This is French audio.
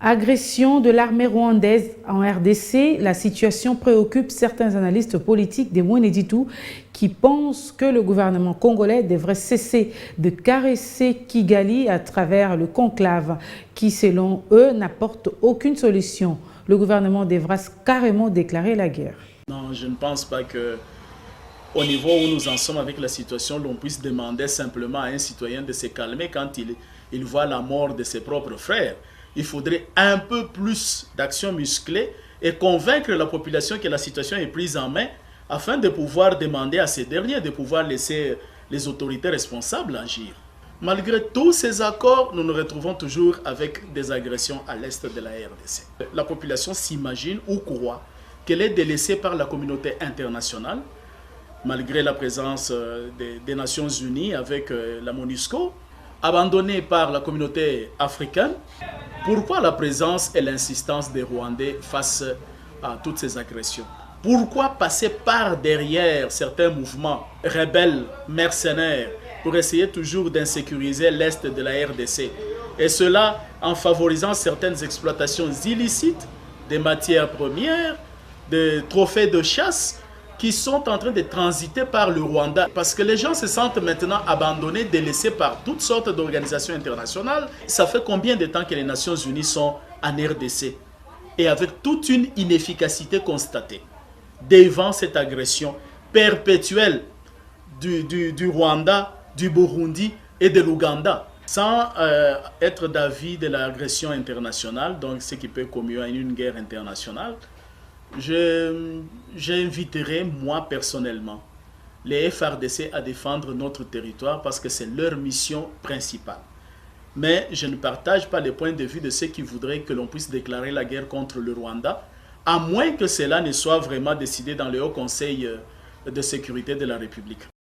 Agression de l'armée rwandaise en RDC, la situation préoccupe certains analystes politiques des Mweneditu qui pensent que le gouvernement congolais devrait cesser de caresser Kigali à travers le conclave qui, selon eux, n'apporte aucune solution. Le gouvernement devra carrément déclarer la guerre. Non, je ne pense pas que, au niveau où nous en sommes avec la situation, l'on puisse demander simplement à un citoyen de se calmer quand il voit la mort de ses propres frères. Il faudrait un peu plus d'action musclée et convaincre la population que la situation est prise en main afin de pouvoir demander à ces derniers de pouvoir laisser les autorités responsables agir. Malgré tous ces accords, nous nous retrouvons toujours avec des agressions à l'est de la RDC. La population s'imagine ou croit qu'elle est délaissée par la communauté internationale, malgré la présence des Nations Unies avec la MONUSCO, abandonnée par la communauté africaine. Pourquoi la présence et l'insistance des Rwandais face à toutes ces agressions? Pourquoi passer par derrière certains mouvements rebelles, mercenaires, pour essayer toujours d'insécuriser l'Est de la RDC? Et cela en favorisant certaines exploitations illicites des matières premières, des trophées de chasse qui sont en train de transiter par le Rwanda. Parce que les gens se sentent maintenant abandonnés, délaissés par toutes sortes d'organisations internationales. Ça fait combien de temps que les Nations Unies sont en RDC? Et avec toute une inefficacité constatée devant cette agression perpétuelle du Rwanda, du Burundi et de l'Ouganda, sans être d'avis de l'agression internationale, donc ce qui peut conduire à une guerre internationale. J'inviterai moi personnellement les FARDC à défendre notre territoire parce que c'est leur mission principale. Mais je ne partage pas les points de vue de ceux qui voudraient que l'on puisse déclarer la guerre contre le Rwanda, à moins que cela ne soit vraiment décidé dans le Haut Conseil de sécurité de la République.